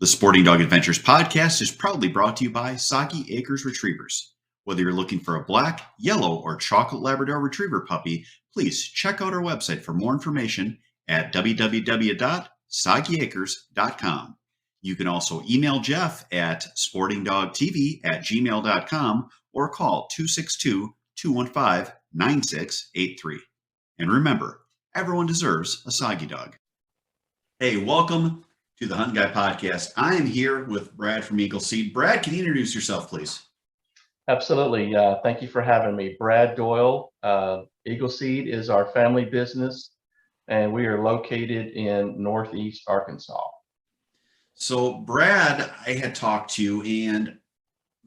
The Sporting Dog Adventures podcast is proudly brought to you by Soggy Acres Retrievers. Whether you're looking for a black, yellow, or chocolate Labrador Retriever puppy, please check out our website for more information at www.soggyacres.com. You can also email Jeff at sportingdogtv@gmail.com or call 262-215-9683. And remember, everyone deserves a soggy dog. Hey, welcome to the Hunt Guy podcast. I am here with Brad from Eagle Seed. Brad, can you introduce yourself, please? Absolutely. Thank you for having me. Brad Doyle. Eagle Seed is our family business, and we are located in Northeast Arkansas. So, Brad, I had talked to you, and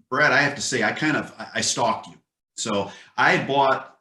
Brad, I have to say, I stalked you. So I had bought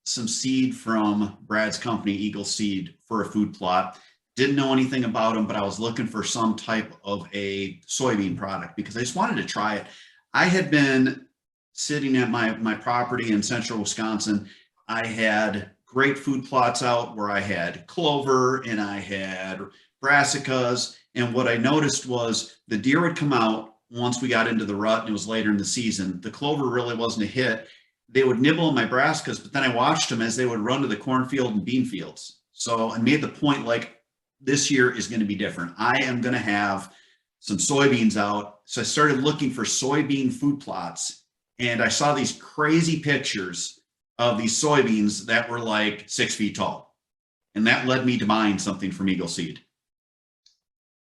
some seed from Brad's company, Eagle Seed, for a food plot. Didn't know anything about them, but I was looking for some type of a soybean product because I just wanted to try it. I had been sitting at my property in central Wisconsin. I had great food plots out where I had clover and I had brassicas. And what I noticed was the deer would come out once we got into the rut and it was later in the season. The clover really wasn't a hit. They would nibble in my brassicas, but then I watched them as they would run to the cornfield and bean fields. So I made the point, like, this year is going to be different. I am going to have some soybeans out. So I started looking for soybean food plots, and I saw these crazy pictures of these soybeans that were like 6 feet tall. And that led me to buying something from Eagle Seed.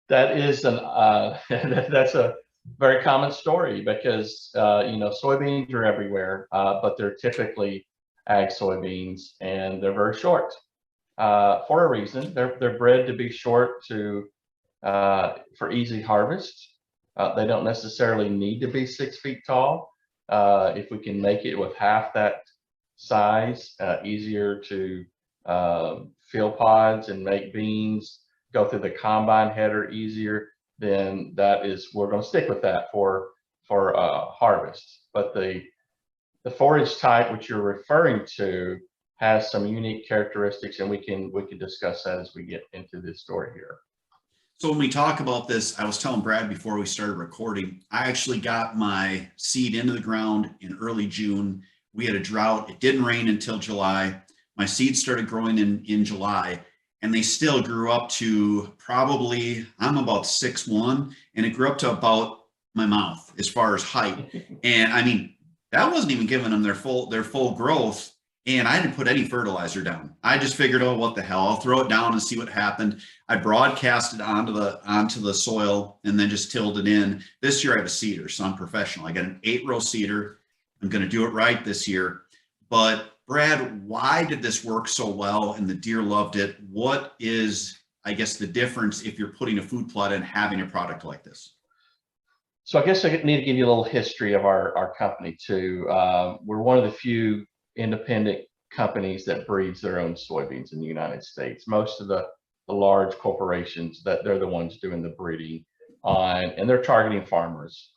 That is that's a very common story because soybeans are everywhere, but they're typically ag soybeans, and they're very short. For a reason. They're bred to be short for easy harvest. They don't necessarily need to be 6 feet tall. If we can make it with half that size, easier to fill pods and make beans, go through the combine header easier, then we're going to stick with that for harvest. But the forage type which you're referring to has some unique characteristics, and we can discuss that as we get into this story here. So when we talk about this, I was telling Brad before we started recording, I actually got my seed into the ground in early June. We had a drought. It didn't rain until July. My seeds started growing in July, and they still grew up to probably, I'm about 6'1", and it grew up to about my mouth as far as height. And I mean, that wasn't even giving them their full growth. And I didn't put any fertilizer down. I just figured, oh, what the hell? I'll throw it down and see what happened. I broadcasted onto the soil and then just tilled it in. This year I have a seeder, so I'm professional. I got an 8-row seeder. I'm going to do it right this year. But Brad, why did this work so well and the deer loved it? What is, I guess, the difference if you're putting a food plot and having a product like this? So I guess I need to give you a little history of our company too. We're one of the few independent companies that breeds their own soybeans in the United States. Most of the large corporations, that they're the ones doing the breeding and they're targeting farmers.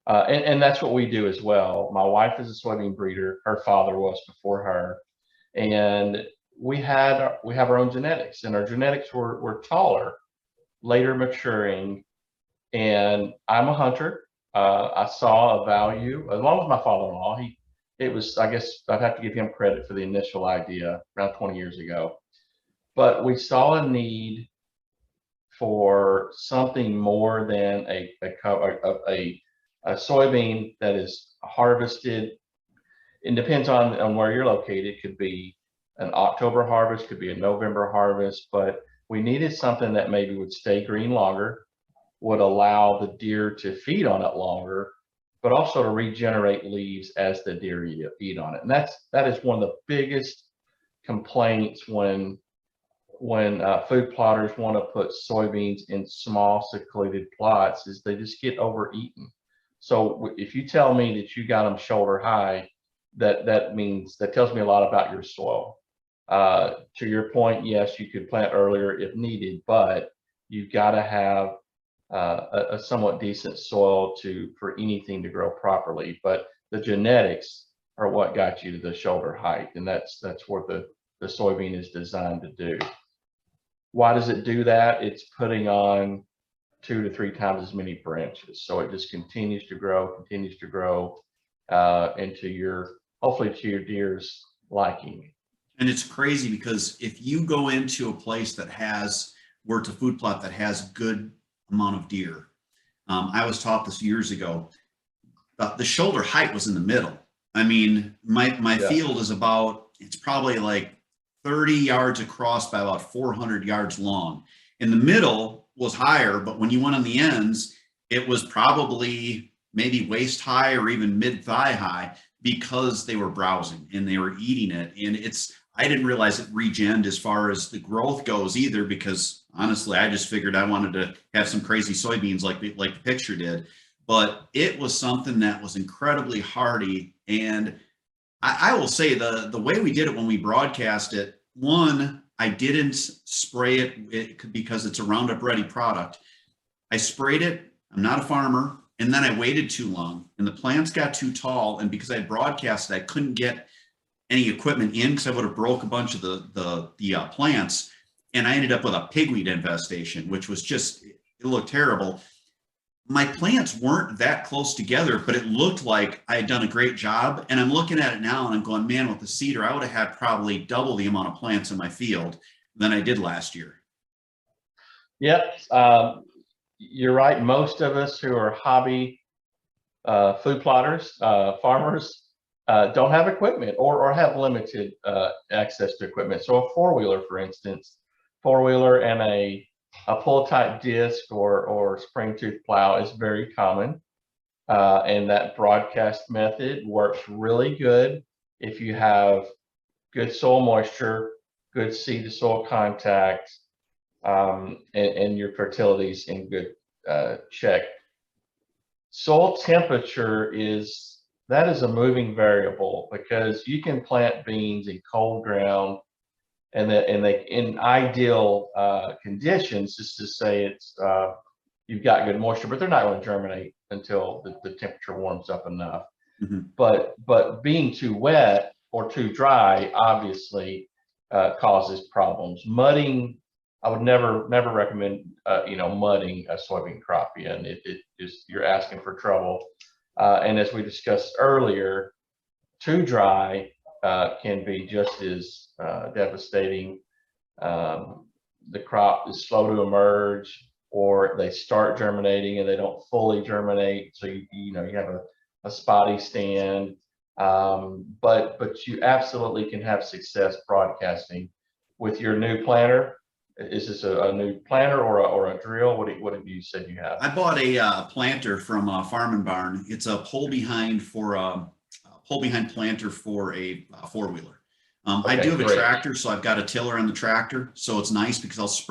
And that's what we do as well. My wife is a soybean breeder. Her father was before her. And we have our own genetics, and our genetics were taller, later maturing. And I'm a hunter. I saw a value, along with my father-in-law. I guess I'd have to give him credit for the initial idea around 20 years ago. But we saw a need for something more than a soybean that is harvested. It depends on where you're located. It could be an October harvest, could be a November harvest, but we needed something that maybe would stay green longer, would allow the deer to feed on it longer, but also to regenerate leaves as the deer eat on it. And that is one of the biggest complaints when food plotters want to put soybeans in small secluded plots, is they just get overeaten. So if you tell me that you got them shoulder high, that tells me a lot about your soil. To your point, yes, you could plant earlier if needed, but you've got to have a somewhat decent soil for anything to grow properly. But the genetics are what got you to the shoulder height, and that's what the soybean is designed to do. Why does it do that? It's putting on 2 to 3 times as many branches. So it just continues to grow into your, hopefully to your deer's liking. And it's crazy because if you go into a place that has, where it's a food plot that has good amount of deer, I was taught this years ago, the shoulder height was in the middle. I mean, my field is about, it's probably like 30 yards across by about 400 yards long. In the middle was higher, but when you went on the ends, it was probably maybe waist high or even mid thigh high because they were browsing and they were eating it. And I didn't realize it regened as far as the growth goes either, because honestly, I just figured I wanted to have some crazy soybeans like the picture did. But it was something that was incredibly hardy. And I will say the way we did it when we broadcast it, one, I didn't spray it because it's a Roundup Ready product. I sprayed it. I'm not a farmer. And then I waited too long and the plants got too tall. And because I broadcasted, I couldn't get any equipment in because I would have broke a bunch of the plants. And I ended up with a pigweed infestation, which was just, it looked terrible. My plants weren't that close together, but it looked like I had done a great job. And I'm looking at it now and I'm going, man, with the cedar, I would have had probably double the amount of plants in my field than I did last year. Yep. You're right. Most of us who are hobby food plotters, farmers, don't have equipment or have limited access to equipment. So a four-wheeler, for instance, four-wheeler and a pull type disc or spring tooth plow is very common. And that broadcast method works really good if you have good soil moisture, good seed to soil contact, and your fertility's in good check. Soil temperature is a moving variable because you can plant beans in cold ground and they in ideal conditions, just to say it's you've got good moisture, but they're not going to germinate until the temperature warms up enough. Mm-hmm. But being too wet or too dry obviously causes problems. Mudding, I would never recommend mudding a soybean crop in. It just, you're asking for trouble. And as we discussed earlier, too dry can be just as devastating. The crop is slow to emerge, or they start germinating and they don't fully germinate. So you have a spotty stand. But you absolutely can have success broadcasting with your new planter. Is this a new planter or a drill? What have you said you have? I bought a planter from Farm and Barn. It's a pull behind planter for a four-wheeler. I do have a tractor, so I've got a tiller on the tractor. So it's nice because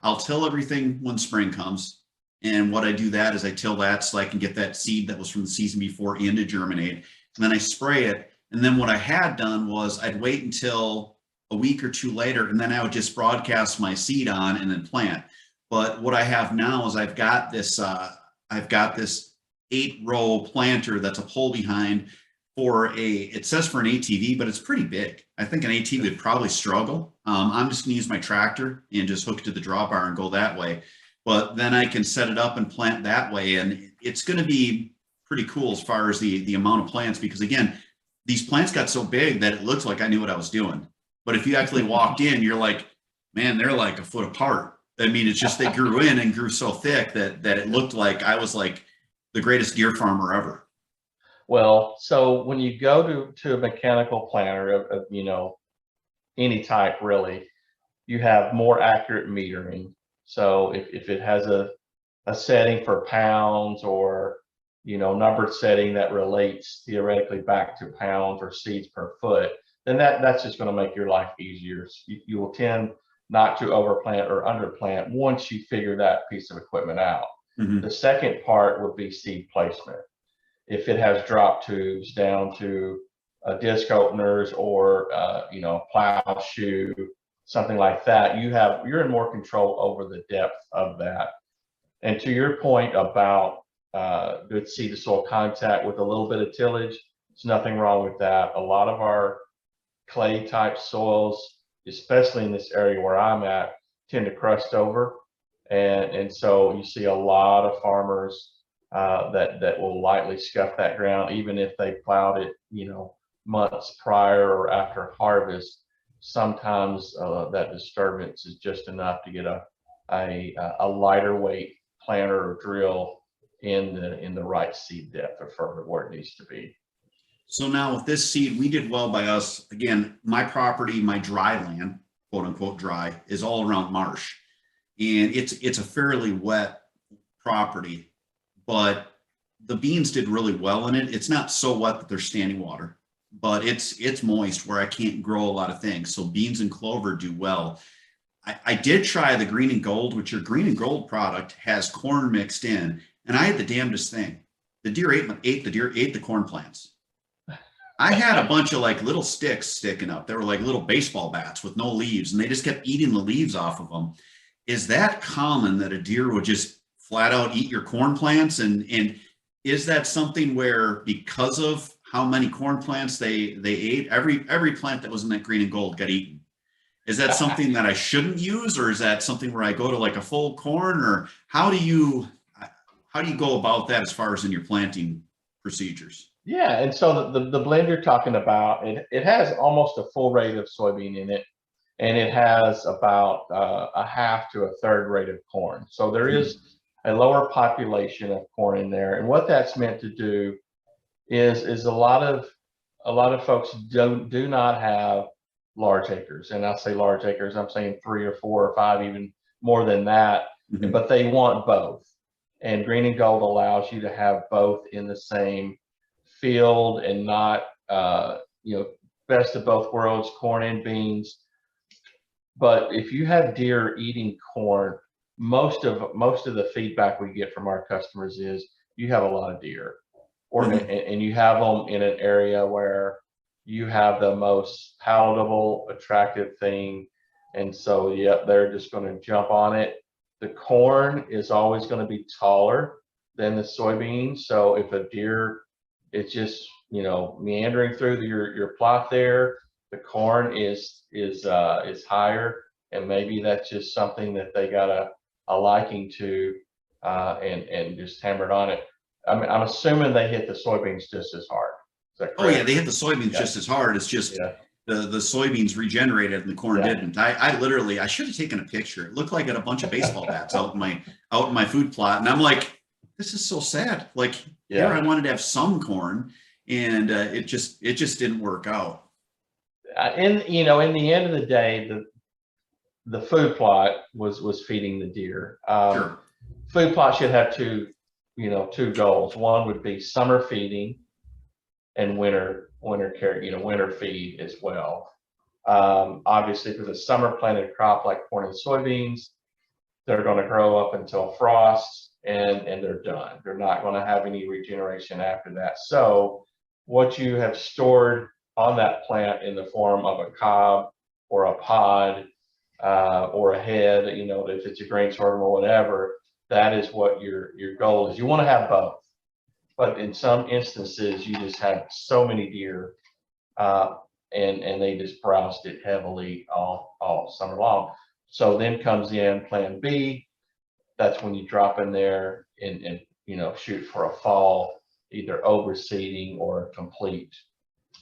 I'll till everything when spring comes. And what I do that is I till that so I can get that seed that was from the season before in to germinate. And then I spray it. And then what I had done was I'd wait until a week or two later, and then I would just broadcast my seed on and then plant. But what I have now is I've got this 8-row planter that's a pull behind it says for an ATV, but it's pretty big. I think an ATV would probably struggle. I'm just gonna use my tractor and just hook it to the drawbar and go that way. But then I can set it up and plant that way. And it's gonna be pretty cool as far as the amount of plants, because again, these plants got so big that it looks like I knew what I was doing. But if you actually walked in, you're like, man, they're like a foot apart. I mean, it's just they grew in and grew so thick that it looked like I was like the greatest deer farmer ever. Well, so when you go to a mechanical planter of any type really, you have more accurate metering. So if it has a setting for pounds or numbered setting that relates theoretically back to pounds or seeds per foot, then that's just going to make your life easier. You will tend not to overplant or underplant once you figure that piece of equipment out. Mm-hmm. The second part would be seed placement. If it has drop tubes down to disc openers or plow shoe, something like that, you're in more control over the depth of that. And to your point about good seed to soil contact with a little bit of tillage, there's nothing wrong with that. A lot of our clay type soils, especially in this area where I'm at, tend to crust over. And so you see a lot of farmers that will lightly scuff that ground, even if they plowed it, months prior or after harvest. Sometimes that disturbance is just enough to get a lighter weight planter or drill in the right seed depth or further where it needs to be. So now with this seed, we did well by us. Again, my property, my dry land, quote unquote dry, is all around marsh. And it's a fairly wet property, but the beans did really well in it. It's not so wet that they're standing water, but it's moist where I can't grow a lot of things. So beans and clover do well. I did try the green and gold, which your green and gold product has corn mixed in, and I had the damnedest thing. The deer ate the corn plants. I had a bunch of like little sticks sticking up. They were like little baseball bats with no leaves, and they just kept eating the leaves off of them. Is that common that a deer would just flat out eat your corn plants? And is that something where because of how many corn plants they ate, every plant that was in that green and gold got eaten? Is that something that I shouldn't use, or is that something where I go to like a full corn, or how do you go about that as far as in your planting procedures? Yeah, and so the blend you're talking about, it has almost a full rate of soybean in it, and it has about a half to a third rate of corn. So there is a lower population of corn in there, and what that's meant to do is a lot of folks do not have large acres, and I say large acres, I'm saying 3 or 4 or 5, even more than that, Mhm. but they want both. And green and gold allows you to have both in the same field and not, best of both worlds, corn and beans. But if you have deer eating corn, most of the feedback we get from our customers is you have a lot of deer, or Mhm. and you have them in an area where you have the most palatable, attractive thing, and so yep, they're just going to jump on it. The corn is always going to be taller than the soybeans, so if a deer is just meandering through your plot there, the corn is higher, and maybe that's just something that they got a liking to, and just hammered on it. I'm assuming they hit the soybeans just as hard. Is that Oh yeah, correct? they hit the soybeans Yeah, just as hard. It's just yeah, the soybeans regenerated and the corn yeah. didn't. I literally I should have taken a picture. It looked like I had a bunch of baseball bats out in my food plot, and I'm like, this is so sad. Like here, I Yeah. wanted to have some corn, and it just didn't work out. In the end of the day, the food plot was feeding the deer. Sure. Food plot should have two goals. One would be summer feeding and winter care, winter feed as well. Obviously, for the summer planted crop like corn and soybeans, they're going to grow up until frost, and they're done. They're not going to have any regeneration after that. So what you have stored on that plant in the form of a cob or a pod, or a head, if it's a grain sorghum or whatever, that is what your goal is. You want to have both, but in some instances, you just have so many deer, uh, and they just browsed it heavily all summer long. So then comes in plan B. That's when you drop in there and shoot for a fall, either overseeding or a complete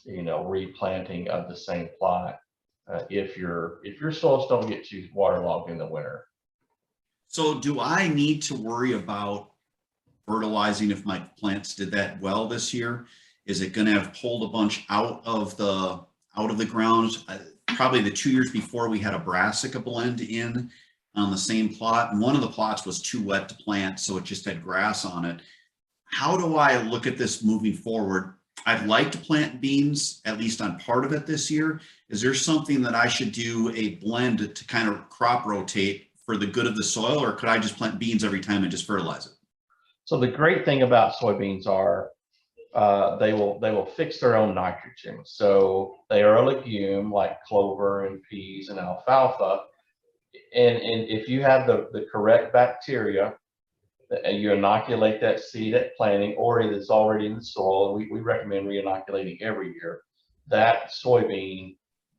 replanting of the same plot, if your soils don't get too waterlogged in the winter. So do I need to worry about fertilizing if my plants did that well this year? Is it going to have pulled a bunch out of the ground? Probably the 2 years before we had a brassica blend in on the same plot, and one of the plots was too wet to plant, so it just had grass on it. How do I look at this moving forward? I'd like to plant beans at least on part of it this year. Is there something that I should do a blend to kind of crop rotate for the good of the soil, or could I just plant beans every time and just fertilize it? So the great thing about soybeans are, they will fix their own nitrogen. So they are a legume like clover and peas and alfalfa. And if you have the correct bacteria, and you inoculate that seed at planting, or it is already in the soil, we recommend re-inoculating every year. That soybean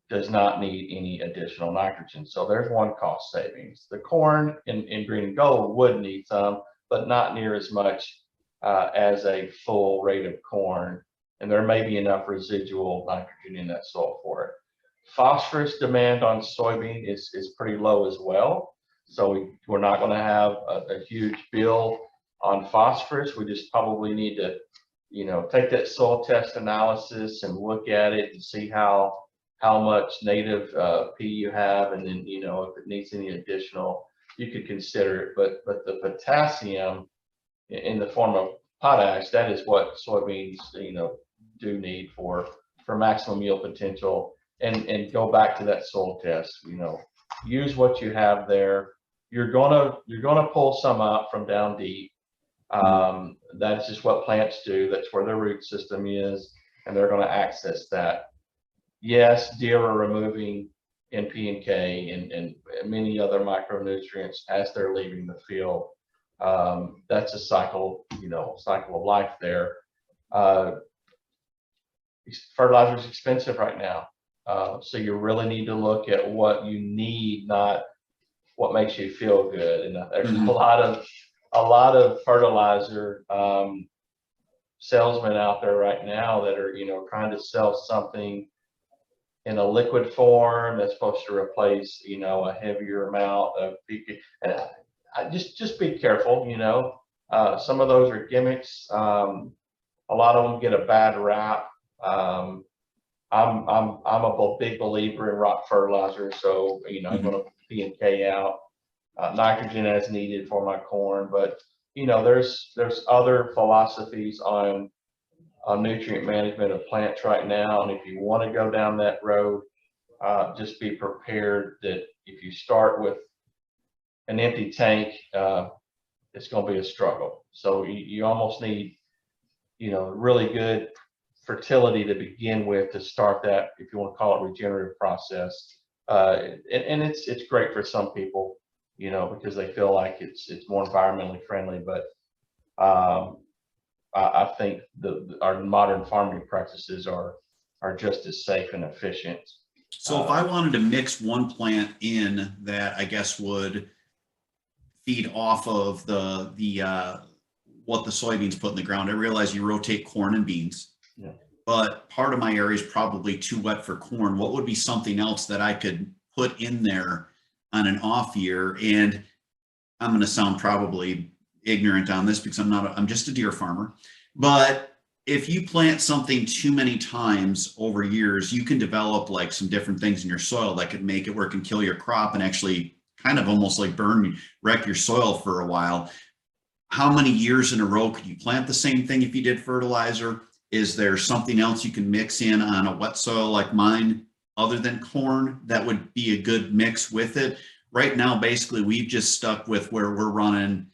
does not need any additional nitrogen. So there's one cost savings. The corn in green and gold would need some, but not near as much as a full rate of corn. And there may be enough residual nitrogen in that soil for it. Phosphorus demand on soybean is pretty low as well. So we're not going to have a huge bill on phosphorus. We just probably need to, take that soil test analysis and look at it and see how much native P you have, and then if it needs any additional, you could consider it. But the potassium in the form of potash, that is what soybeans do need for maximum yield potential. And go back to that soil test. Use what you have there. You're gonna pull some up from down deep. That's just what plants do. That's where their root system is, and they're going to access that. Yes, deer are removing NP and K and many other micronutrients as they're leaving the field. That's a cycle of life there. Fertilizer is expensive right now, so you really need to look at what you need, not what makes you feel good. And there's a lot of fertilizer salesmen out there right now that are trying to sell something in a liquid form that's supposed to replace a heavier amount of PP. And just be careful. Some of those are gimmicks. A lot of them get a bad rap. I'm a big believer in rock fertilizer, so I'm going to P and K out. Nitrogen as needed for my corn, but there's other philosophies on nutrient management of plants right now, and if you want to go down that road, just be prepared that if you start with an empty tank, it's going to be a struggle. So you almost need really good fertility to begin with to start that, if you want to call it, regenerative process. And it's great for some people, because they feel like it's more environmentally friendly. But I think our modern farming practices are just as safe and efficient. So if I wanted to mix one plant in that I guess would feed off of the what the soybeans put in the ground, I realize you rotate corn and beans. Yeah. But part of my area is probably too wet for corn. What would be something else that I could put in there on an off year? And I'm going to sound probably ignorant on this because I'm just a deer farmer. But if you plant something too many times over years, you can develop like some different things in your soil that could make it work and kill your crop and actually kind of almost like wreck your soil for a while. How many years in a row could you plant the same thing if you did fertilizer? Is there something else you can mix in on a wet soil like mine other than corn that would be a good mix with it? Right now, basically, we've just stuck with where we're running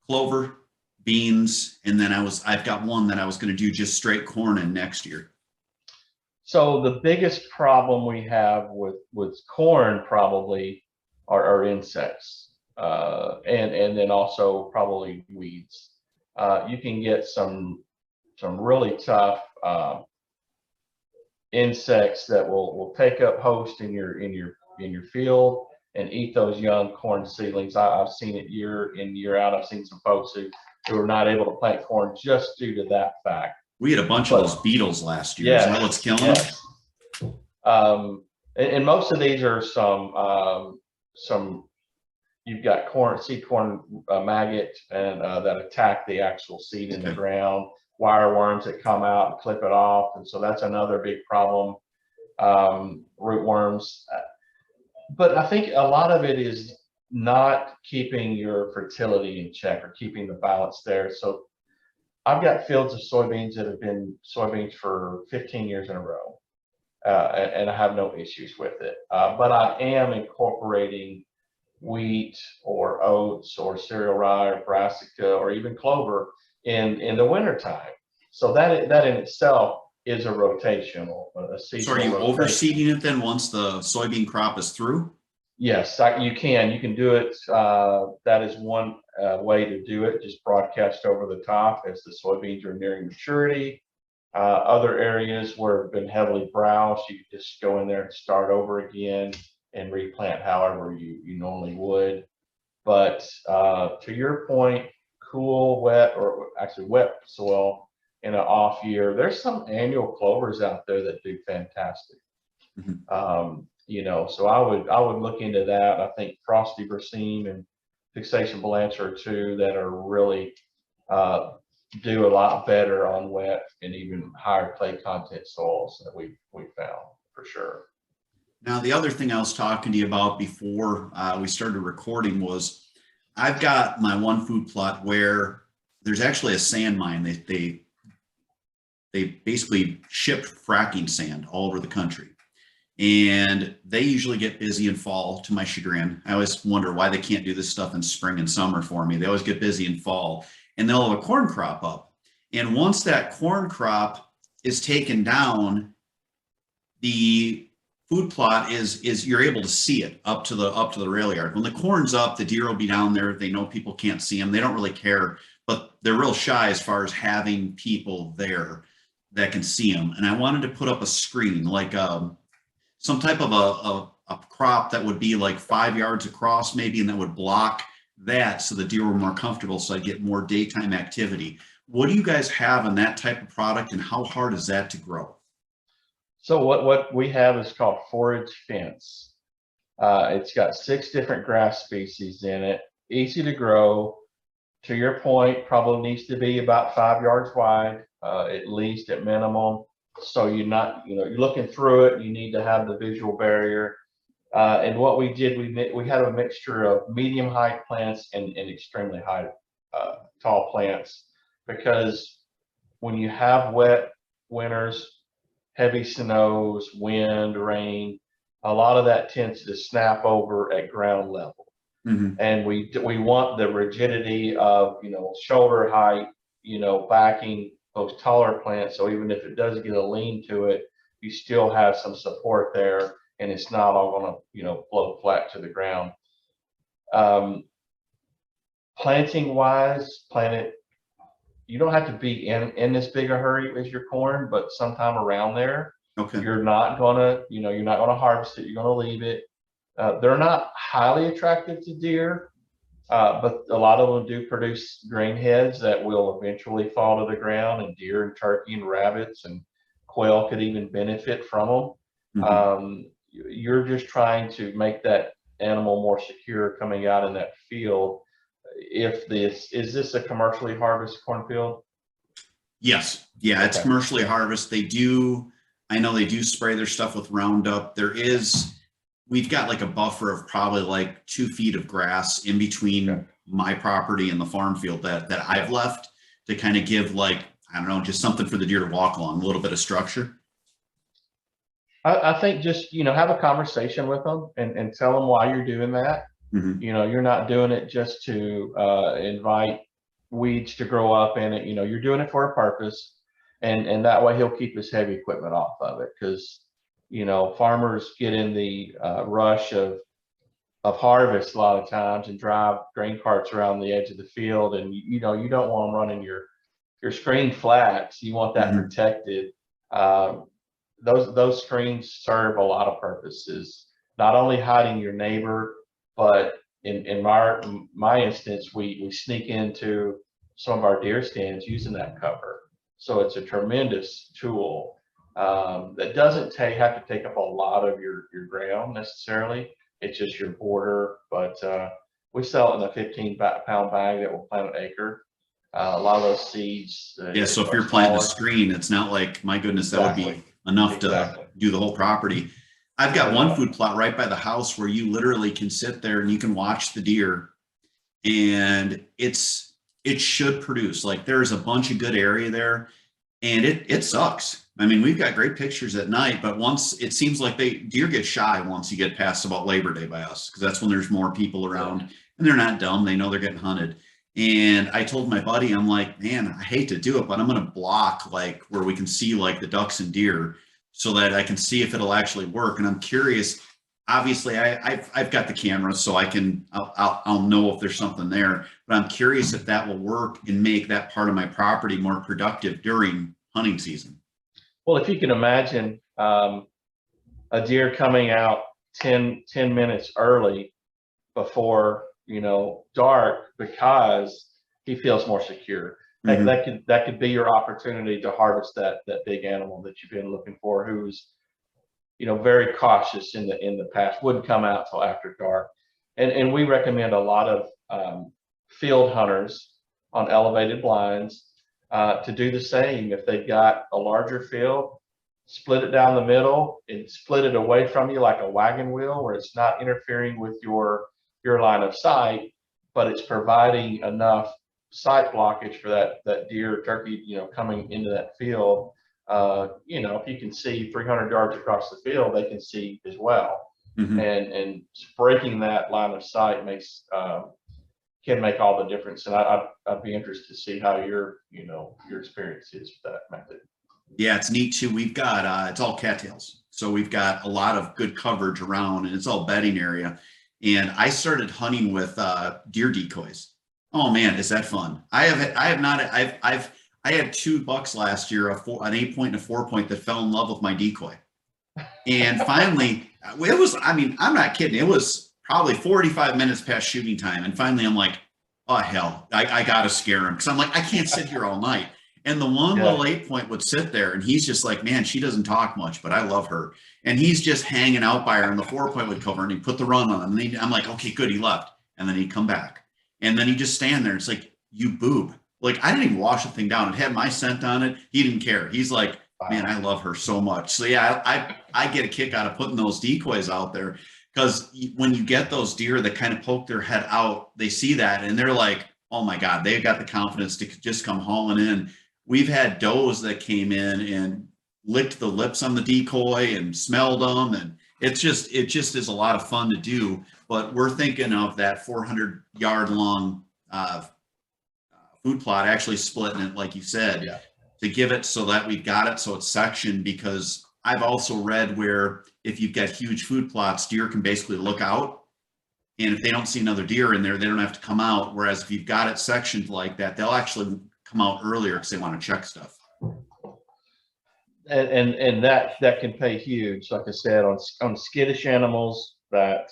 clover, beans, and then I've got one that I was going to do just straight corn in next year. So the biggest problem we have with corn probably are insects, and then also probably weeds. You can get some really tough insects that will take up host in your field and eat those young corn seedlings. I've seen it year in, year out. I've seen some folks who are not able to plant corn just due to that fact. We had a bunch of those beetles last year. Yeah, is that what's killing them? And most of these are some you've got seed corn maggot and that attack the actual seed in the ground. Wire worms that come out and clip it off, and so that's another big problem. Root worms. But I think a lot of it is not keeping your fertility in check or keeping the balance there. So I've got fields of soybeans that have been soybeans for 15 years in a row, and I have no issues with it. But I am incorporating wheat or oats or cereal rye or brassica or even clover in the wintertime. So that in itself is a rotational, a seasonal. So are you overseeding it then once the soybean crop is through? Yes, you can do it. That is one way to do it. Just broadcast over the top as the soybeans are nearing maturity. Other areas where have been heavily browsed, you can just go in there and start over again and replant however you normally would. But to your point, cool, wet, or actually wet soil in an off year, there's some annual clovers out there that do fantastic. You know, so I would look into that. I think frosty raceme and fixation balancer are two that are really do a lot better on wet and even higher clay content soils that we found for sure. Now, the other thing I was talking to you about before we started recording was I've got my one food plot where there's actually a sand mine. They basically ship fracking sand all over the country. And they usually get busy in fall, to my chagrin. I always wonder why they can't do this stuff in spring and summer for me. They always get busy in fall, and they'll have a corn crop up. And once that corn crop is taken down, the food plot is you're able to see it up to the rail yard. When the corn's up, the deer will be down there. They know people can't see them. They don't really care, but they're real shy as far as having people there that can see them. And I wanted to put up a screen, like some type of a crop that would be like 5 yards across maybe, and that would block that so the deer were more comfortable, so I get more daytime activity. What do you guys have on that type of product, and how hard is that to grow? So what we have is called Forage Fence. It's got 6 different grass species in it, easy to grow. To your point, probably needs to be about 5 yards wide, at least at minimum. So you're not, you know, you're looking through it, you need to have the visual barrier. And what we did, we had a mixture of medium height plants and extremely high, tall plants, because when you have wet winters, heavy snows, wind, rain, a lot of that tends to snap over at ground level. And we want the rigidity of, you know, shoulder height, you know, backing those taller plants. So even if it does get a lean to it, you still have some support there, and it's not all going to, you know, blow flat to the ground. Planting wise, plant it. You don't have to be in this big a hurry as your corn, but sometime around there. Okay. You're not gonna, you know, you're not gonna harvest it. You're gonna leave it. They're not highly attractive to deer, but a lot of them do produce grain heads that will eventually fall to the ground, and deer and turkey and rabbits and quail could even benefit from them. You're just trying to make that animal more secure coming out in that field. If this is this a commercially harvested cornfield? Yes. Yeah, it's Okay. commercially harvested. I know they do spray their stuff with Roundup. We've got like a buffer of probably like 2 feet of grass in between my property and the farm field that I've left to kind of give, like, I don't know, just something for the deer to walk along, a little bit of structure. I think just, you know, have a conversation with them and tell them why you're doing that. You know, you're not doing it just to invite weeds to grow up in it. You know, you're doing it for a purpose, and that way he'll keep his heavy equipment off of it, because, you know, farmers get in the rush of harvest a lot of times and drive grain carts around the edge of the field, and you know, you don't want them running your screen flat. So you want that protected. Those screens serve a lot of purposes, not only hiding your neighbor, but in my instance, we sneak into some of our deer stands using that cover. So it's a tremendous tool that doesn't have to take up a lot of your ground necessarily. It's just your border, but we sell it in a 15-pound bag that will plant an acre. A lot of those seeds. Yeah, so if you're planting a screen, it's not like, my goodness, that would be enough to do the whole property. I've got one food plot right by the house where you literally can sit there and you can watch the deer, and it should produce. Like, there's a bunch of good area there, and it sucks. I mean, we've got great pictures at night, but once it seems like deer get shy once you get past about Labor Day by us, because that's when there's more people around, and they're not dumb. They know they're getting hunted. And I told my buddy, I'm like, man, I hate to do it, but I'm going to block like where we can see like the ducks and deer so that I can see if it'll actually work. And I'm curious, obviously I've got the camera, so I'll know if there's something there, but I'm curious if that will work and make that part of my property more productive during hunting season. Well, if you can imagine a deer coming out 10 minutes early before, dark, because he feels more secure. Mhm. That could be your opportunity to harvest that big animal that you've been looking for, who's, very cautious in the past, wouldn't come out till after dark. And we recommend a lot of field hunters on elevated blinds to do the same. If they've got a larger field, split it down the middle and split it away from you like a wagon wheel, where it's not interfering with your line of sight, but it's providing enough sight blockage for that deer or turkey, coming into that field. If you can see 300 yards across the field, they can see as well. Mhm. And breaking that line of sight can make all the difference. And I'd be interested to see how your experience is with that method. Yeah, it's neat too. We've got it's all cattails, so we've got a lot of good coverage around, and it's all bedding area. And I started hunting with deer decoys. Oh man, is that fun? I had 2 bucks last year, an 8-point and a 4-point, that fell in love with my decoy. And finally, it was, I mean, I'm not kidding. It was probably 45 minutes past shooting time. And finally, I'm like, oh, hell, I got to scare him. Because I'm like, I can't sit here all night. And the one little 8-point would sit there, and he's just like, man, she doesn't talk much, but I love her. And he's just hanging out by her, and the 4-point would cover, and he'd put the run on him. And I'm like, okay, good, he left. And then he'd come back. And then he'd just stand there. It's like, you boob. Like, I didn't even wash the thing down. It had my scent on it. He didn't care. He's like, man, I love her so much. So yeah, I get a kick out of putting those decoys out there, because when you get those deer that kind of poke their head out, they see that and they're like, oh my God, they've got the confidence to just come hauling in. We've had does that came in and licked the lips on the decoy and smelled them. And it just is a lot of fun to do. But we're thinking of that 400-yard long food plot, actually splitting it, like you said, to give it so that we've got it so it's sectioned, because I've also read where if you've got huge food plots, deer can basically look out, and if they don't see another deer in there, they don't have to come out. Whereas if you've got it sectioned like that, they'll actually come out earlier because they want to check stuff. And that can pay huge, like I said, on skittish animals that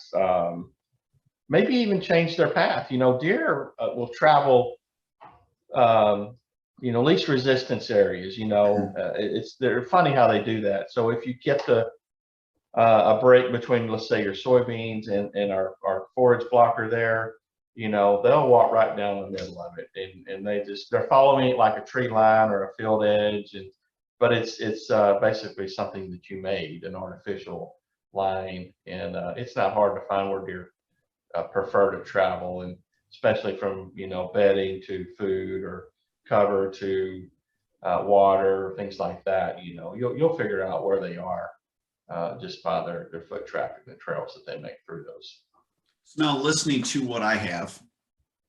maybe even change their path. Deer will travel least resistance areas. They're funny how they do that. So if you get a break between, let's say, your soybeans and our forage blocker there, they'll walk right down the middle of it, and they're following it like a tree line or a field edge. But it's basically something that you made, an artificial line, and it's not hard to find where deer prefer to travel, and especially from bedding to food, or cover to water, things like that. You'll figure out where they are just by their foot traffic and the trails that they make through those. So now, listening to what I have,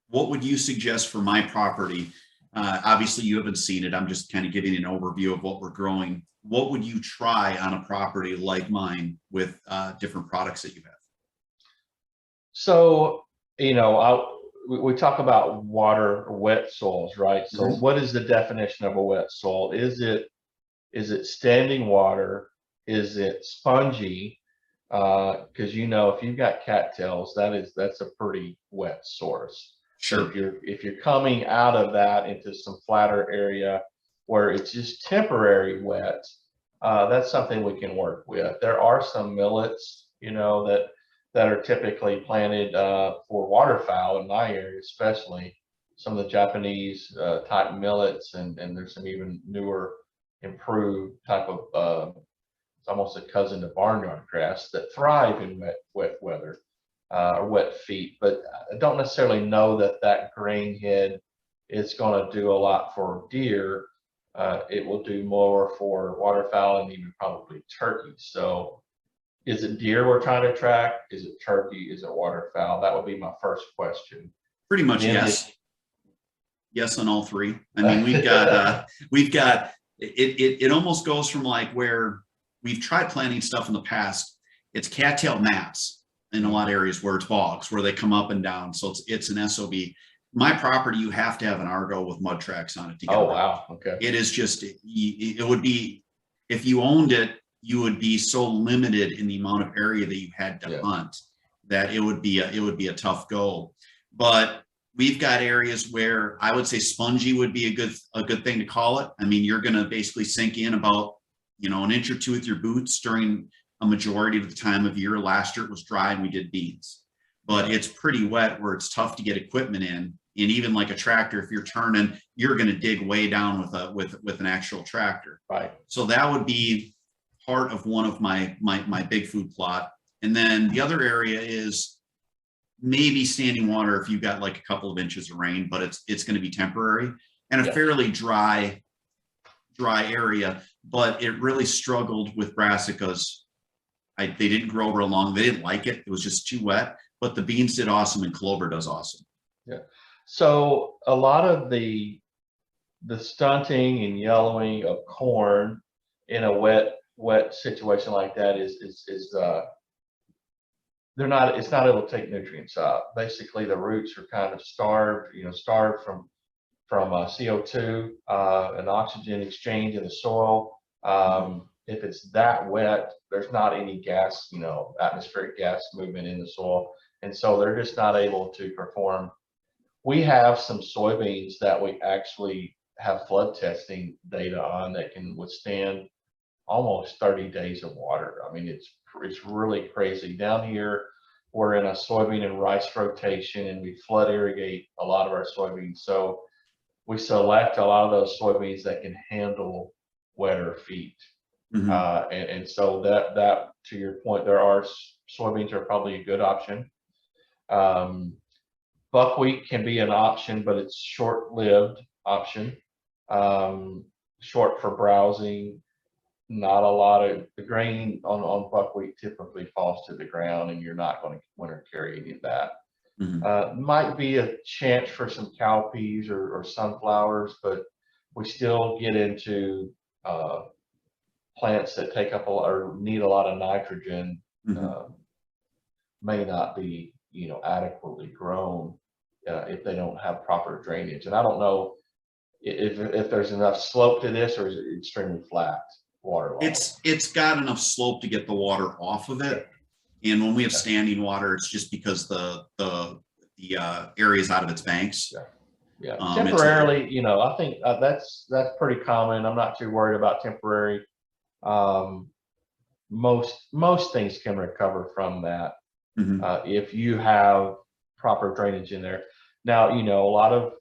what would you suggest for my property? Obviously, you haven't seen it. I'm just kind of giving an overview of what we're growing. What would you try on a property like mine with different products that you have? So, we talk about water or wet soils, right? So what is the definition of a wet soil? Is it standing water? Is it spongy? Because if you've got cattails, that's a pretty wet source. Sure. So if you're coming out of that into some flatter area where it's just temporary wet, that's something we can work with. There are some millets, that are typically planted for waterfowl in my area, especially some of the Japanese type millets, and there's some even newer, improved type of it's almost a cousin to barnyard grass that thrive in wet weather or wet feet. But I don't necessarily know that grain head is going to do a lot for deer. It will do more for waterfowl and even probably turkey. So is it deer we're trying to track? Is it turkey? Is it waterfowl? That would be my first question. Pretty much, yes. Yes on all three. I mean, we've got it almost goes from like where we've tried planting stuff in the past. It's cattail mats in a lot of areas where it's bogs, where they come up and down. So it's an SOB. My property, you have to have an Argo with mud tracks on it to get Oh, wow. Okay. It is just, it would be, if you owned it, you would be so limited in the amount of area that you had to hunt that it would be a tough go. But we've got areas where I would say spongy would be a good thing to call it. I mean, you're going to basically sink in about, an inch or two with your boots during a majority of the time of year. Last year it was dry and we did beans, but it's pretty wet where it's tough to get equipment in. And even like a tractor, if you're turning, you're going to dig way down with an actual tractor. Right. So that would be part of one of my big food plot. And then the other area is maybe standing water if you've got like a couple of inches of rain, but it's going to be temporary and a fairly dry area. But it really struggled with brassicas. They didn't grow real long. They didn't like it. It was just too wet. But the beans did awesome and clover does awesome. Yeah. So a lot of the stunting and yellowing of corn in a wet situation like that is it's not able to take nutrients up. Basically, the roots are kind of starved from CO2 and oxygen exchange in the soil. If it's that wet, there's not any gas, atmospheric gas movement in the soil, and so they're just not able to perform. We have some soybeans that we actually have flood testing data on that can withstand almost 30 days of water. I mean, it's really crazy. Down here, we're in a soybean and rice rotation, and we flood irrigate a lot of our soybeans. So we select a lot of those soybeans that can handle wetter feet. And so that to your point, soybeans are probably a good option. Buckwheat can be an option, but it's short-lived option, short for browsing. Not a lot of the grain on buckwheat typically falls to the ground, and you're not going to winter carry any of that. Might be a chance for some cowpeas or sunflowers, but we still get into plants that take up or need a lot of nitrogen, may not be adequately grown if they don't have proper drainage. And I don't know if there's enough slope to this, or is it extremely flat water level? It's got enough slope to get the water off of it. And when we have standing water, it's just because the area is out of its banks. Temporarily, I think that's pretty common. I'm not too worried about temporary. Most things can recover from that if you have proper drainage in there. Now, a lot of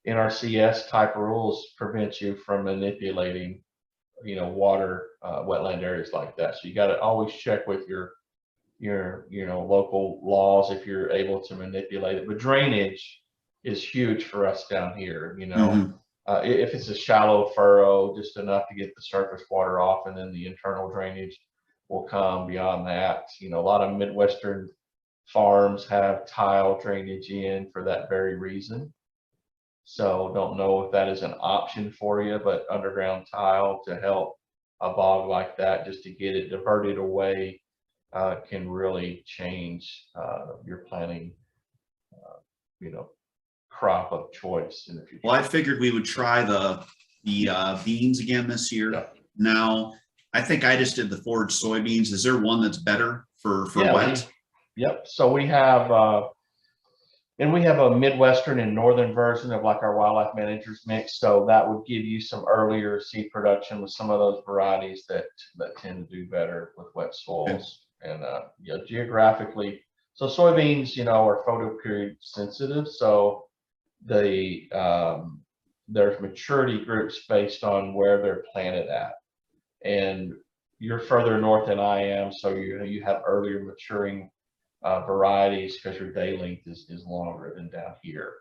NRCS type rules prevent you from manipulating, water, wetland areas like that. So you got to always check with your local laws if you're able to manipulate it. But drainage is huge for us down here. If it's a shallow furrow, just enough to get the surface water off, and then the internal drainage will come beyond that. A lot of Midwestern farms have tile drainage in for that very reason. So don't know if that is an option for you, but underground tile to help a bog like that, just to get it diverted away, can really change your planting, crop of choice in the future. Well, I figured we would try the beans again this year. Now, I think I just did the forage soybeans. Is there one that's better for wet? Yep. So we have a Midwestern and Northern version of like our wildlife managers mix. So that would give you some earlier seed production with some of those varieties that tend to do better with wet soils. And geographically, so soybeans, are photo period sensitive. So there's maturity groups based on where they're planted at. And you're further north than I am, so you have earlier maturing varieties because your day length is longer than down here.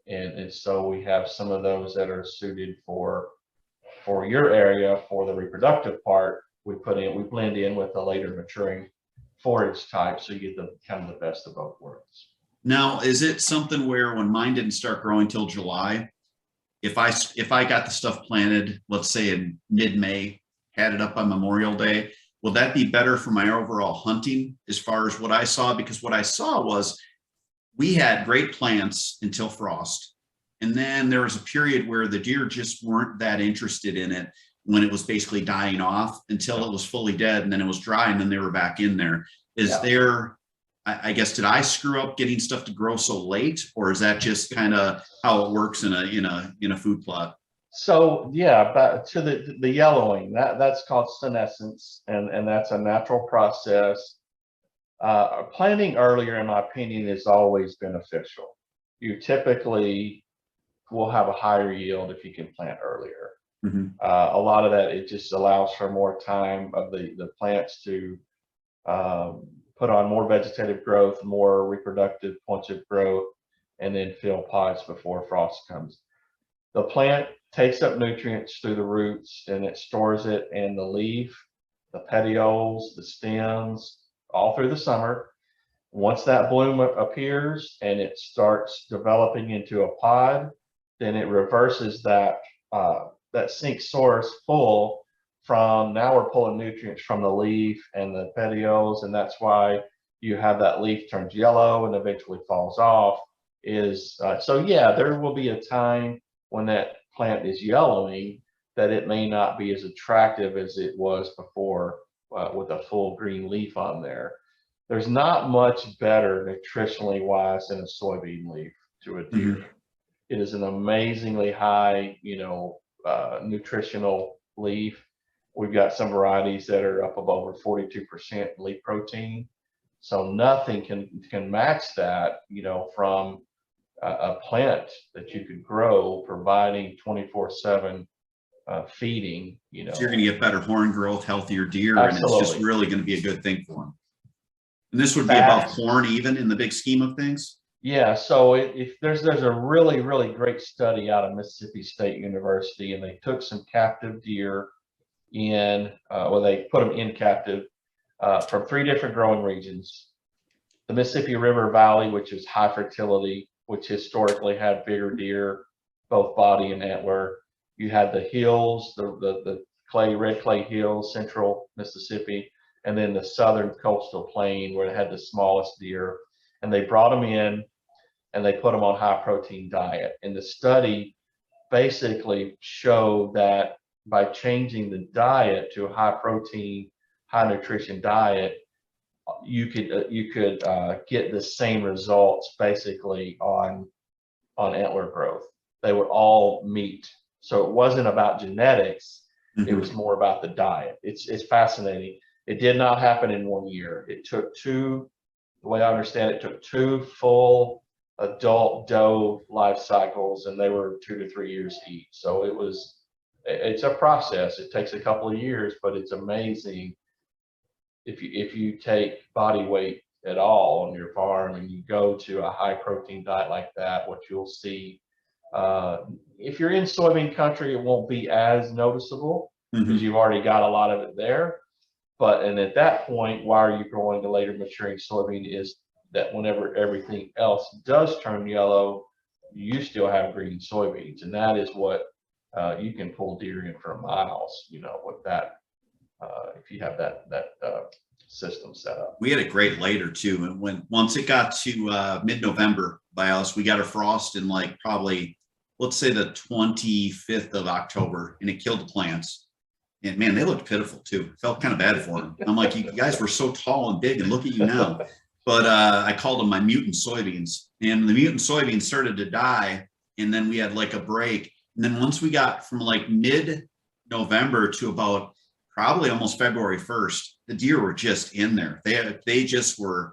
And so we have some of those that are suited for your area for the reproductive part. We blend in with the later maturing forage type, so you get the kind of the best of both worlds. Now, is it something where when mine didn't start growing till July, if I got the stuff planted, let's say in mid-May, had it up by Memorial Day, will that be better for my overall hunting as far as what I saw? Because what I saw was we had great plants until frost. And then there was a period where the deer just weren't that interested in it. when it was basically dying off until it was fully dead, and then it was dry, and then they were back in there. Is there, I guess, did I screw up getting stuff to grow so late, or is that just kind of how it works in a food plot? So yeah, back to the yellowing, that's called senescence, and that's a natural process. Planting earlier, in my opinion, is always beneficial. You typically will have a higher yield if you can plant earlier. Mm-hmm. A lot of that, it just allows for more time of the plants to put on more vegetative growth, more reproductive points of growth, and then fill pods before frost comes. The plant takes up nutrients through the roots, and it stores it in the leaf, the petioles, the stems, all through the summer. Once that bloom appears and it starts developing into a pod, then it reverses that sink source full from, now we're pulling nutrients from the leaf and the petioles, and that's why you have that leaf turns yellow and eventually falls off. So yeah, there will be a time when that plant is yellowing that it may not be as attractive as it was before with a full green leaf on there. There's not much better nutritionally wise than a soybean leaf to a deer. Mm-hmm. It is an amazingly high, nutritional leaf. We've got some varieties that are up of over 42% leaf protein. So nothing can match that, from a plant that you could grow, providing 24/7 feeding. So you're going to get better horn growth, healthier deer, Absolutely. and it's just really going to be a good thing for them. And this would be above corn, even in the big scheme of things. Yeah, so if there's a really, really great study out of Mississippi State University, and they took some captive deer they put them in captive from 3 different growing regions. The Mississippi River Valley, which is high fertility, which historically had bigger deer, both body and antler. You had the hills, the red clay hills, central Mississippi, and then the southern coastal plain where it had the smallest deer. And they brought them in and they put them on high protein diet. And the study basically showed that by changing the diet to a high protein, high nutrition diet, you could get the same results basically on antler growth. They would all meet. So it wasn't about genetics. Mm-hmm. It was more about the diet. It's fascinating. It did not happen in 1 year. It took the way I understand it, took 2 full adult doe life cycles, and they were 2 to 3 years each. So it's a process. It takes a couple of years, but it's amazing. If you take body weight at all on your farm and you go to a high protein diet like that, what you'll see, if you're in soybean country, it won't be as noticeable because you've already got a lot of it there. And at that point, why are you growing the later maturing soybean is that whenever everything else does turn yellow, you still have green soybeans. And that is what you can pull deer in for miles, with that, if you have that system set up. We had a great later too. And once it got to mid-November by us, we got a frost in probably, let's say the 25th of October, and it killed the plants. And man, they looked pitiful too. Felt kind of bad for them. I'm like, you guys were so tall and big, and look at you now. But I called them my mutant soybeans, and the mutant soybeans started to die. And then we had a break. And then once we got from mid-November to about probably almost February 1st, the deer were just in there. They just were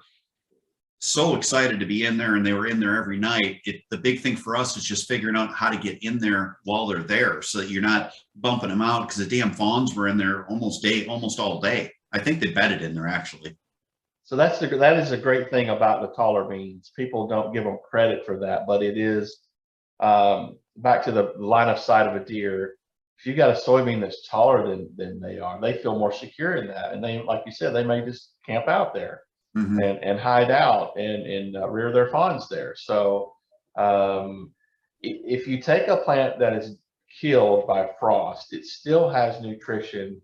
so excited to be in there, and they were in there every night. The big thing for us is just figuring out how to get in there while they're there so that you're not bumping them out, because the damn fawns were in there almost all day. I think they bedded in there actually. So that is a great thing about the taller beans. People don't give them credit for that, but it is back to the line of sight of a deer. If you got a soybean that's taller than they are, they feel more secure in that. And they, like you said, they may just camp out there and hide out and rear their fawns there. So if you take a plant that is killed by frost, it still has nutrition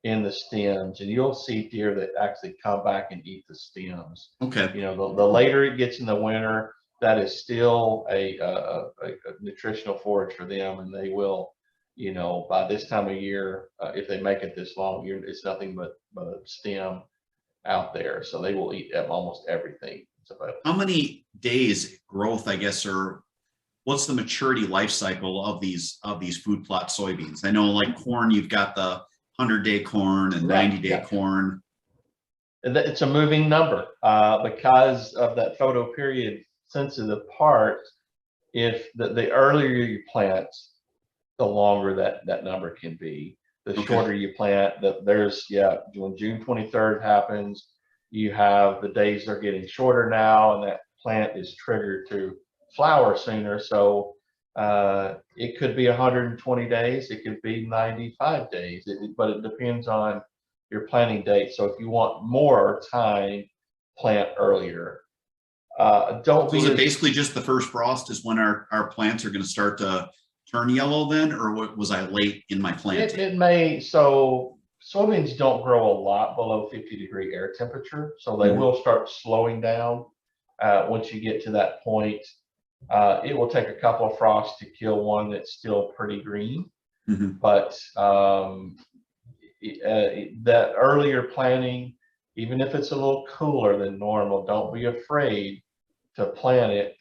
in the stems, and you'll see deer that actually come back and eat the stems. Okay. The later it gets in the winter, that is still a nutritional forage for them, and they will by this time of year, if they make it this long, it's nothing but stem out there. So they will eat almost everything. How many days growth, I guess, or what's the maturity life cycle of these food plot soybeans? I know like corn, you've got the 100-day corn and 90-day corn. It's a moving number because of that photoperiod sensitive part. If the earlier you plant, the longer that number can be. The shorter you plant, when June 23rd happens, you have the days are getting shorter now, and that plant is triggered to flower sooner. So it could be 120 days, it could be 95 days, but it depends on your planting date. So if you want more time, plant earlier. So is it basically just the first frost is when our plants are going to start to turn yellow then, or what was I late in my planting? It may. So soybeans don't grow a lot below 50-degree air temperature, so they will start slowing down once you get to that point. It will take a couple of frosts to kill one that's still pretty green, but that earlier planting, even if it's a little cooler than normal, don't be afraid to plant it.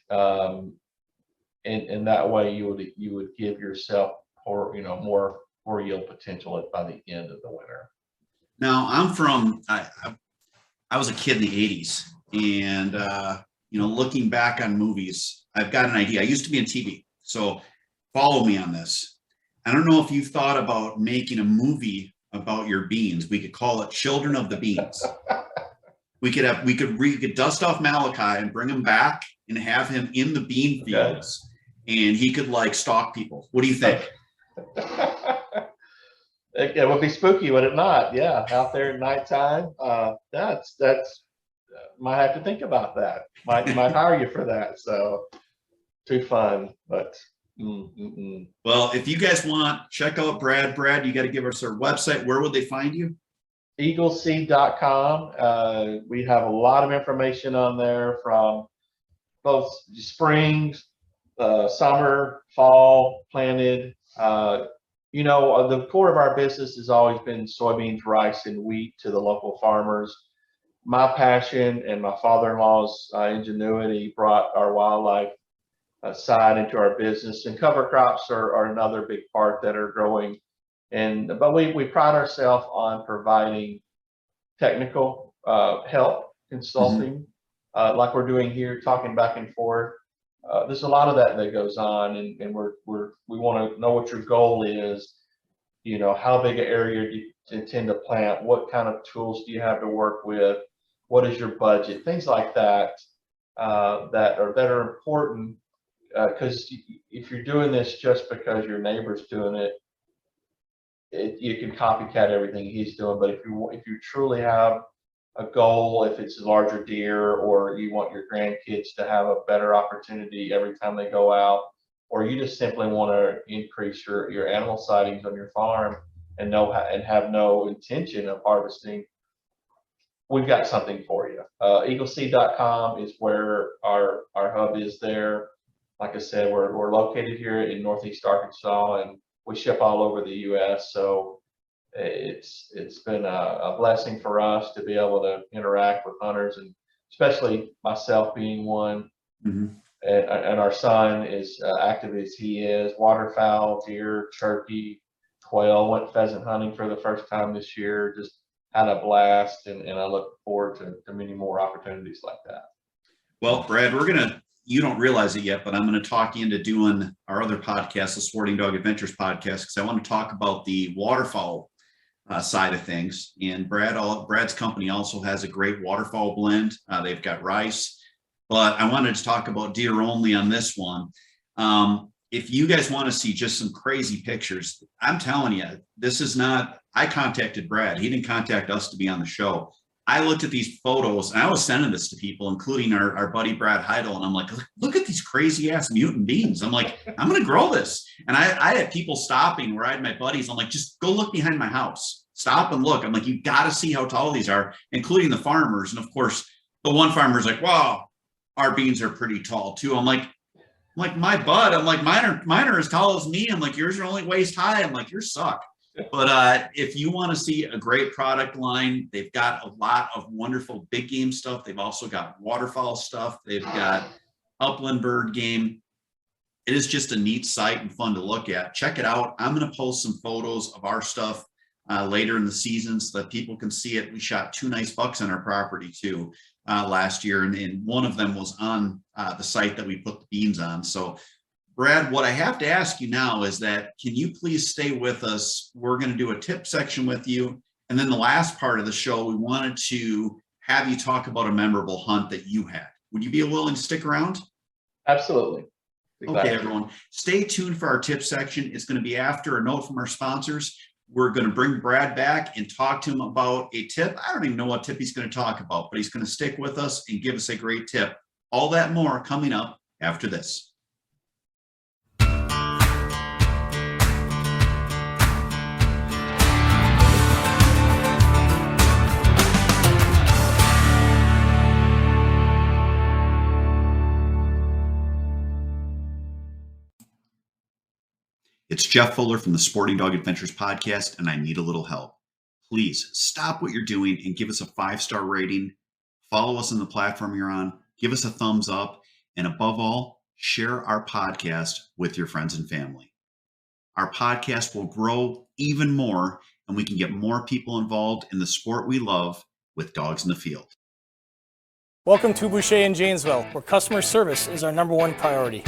And that way you would give yourself more yield potential by the end of the winter. Now I was a kid in the 80s, and looking back on movies, I've got an idea. I used to be in TV, so follow me on this. I don't know if you've thought about making a movie about your beans. We could call it Children of the Beans. We could dust off Malachi and bring him back and have him in the bean fields, and he could like stalk people. What do you think? It would be spooky, would it not? Yeah, out there at nighttime. That's might have to think about that. Might hire you for that. So too fun, but. Well, if you guys want, check out Brad. Brad, you got to give us our website. Where would they find you? eagleseed.com. We have a lot of information on there from both spring, summer, fall planted. The core of our business has always been soybeans, rice, and wheat to the local farmers. My passion and my father-in-law's ingenuity brought our wildlife side into our business, and cover crops are another big part that are growing. But we pride ourselves on providing technical help, consulting, like we're doing here, talking back and forth. There's a lot of that goes on, and we want to know what your goal is. How big an area do you intend to plant? What kind of tools do you have to work with? What is your budget? Things like that that are important. Because if you're doing this just because your neighbor's doing it, you can copycat everything he's doing. But if you truly have a goal, if it's a larger deer, or you want your grandkids to have a better opportunity every time they go out, or you just simply want to increase your animal sightings on your farm and have no intention of harvesting, we've got something for you. Eagleseed.com is where our hub is there. Like I said, we're located here in Northeast Arkansas, and we ship all over the U.S. So it's been a blessing for us to be able to interact with hunters, and especially myself being one. And our son is active as he is. Waterfowl, deer, turkey, quail. Went pheasant hunting for the first time this year. Just had a blast, and I look forward to many more opportunities like that. Well, Brad, you don't realize it yet, but I'm going to talk you into doing our other podcast, the Sporting Dog Adventures podcast, because I want to talk about the waterfowl side of things. And Brad's company also has a great waterfowl blend. They've got rice, but I wanted to talk about deer only on this one. If you guys want to see just some crazy pictures, I'm telling you, this is not, I contacted Brad. He didn't contact us to be on the show. I looked at these photos, and I was sending this to people, including our buddy Brad Heidel, and I'm like, look at these crazy ass mutant beans. I'm like, I'm going to grow this. And I had people stopping where I had my buddies. I'm like, just go look behind my house. Stop and look. I'm like, you got to see how tall these are, including the farmers. And of course, the one farmer's like, wow, our beans are pretty tall too. I'm like, I'm like, my butt. I'm like, mine are as tall as me. I'm like, yours are only waist high. I'm like, you're suck. But if you want to see a great product line, they've got a lot of wonderful big game stuff. They've also got waterfowl stuff. They've got upland bird game. It is just a neat site and fun to look at. Check it out. I'm going to post some photos of our stuff later in the season so that people can see it. We shot 2 nice bucks on our property too last year, and one of them was on the site that we put the beans on. So Brad, what I have to ask you now is that, can you please stay with us? We're going to do a tip section with you. And then the last part of the show, we wanted to have you talk about a memorable hunt that you had. Would you be willing to stick around? Absolutely. Okay, everyone, stay tuned for our tip section. It's going to be after a note from our sponsors. We're going to bring Brad back and talk to him about a tip. I don't even know what tip he's going to talk about, but he's going to stick with us and give us a great tip. All that more coming up after this. It's Jeff Fuller from the Sporting Dog Adventures podcast, and I need a little help. Please stop what you're doing and give us a 5-star rating. Follow us on the platform you're on. Give us a thumbs up. And above all, share our podcast with your friends and family. Our podcast will grow even more, and we can get more people involved in the sport we love with dogs in the field. Welcome to Boucher in Janesville, where customer service is our #1 priority.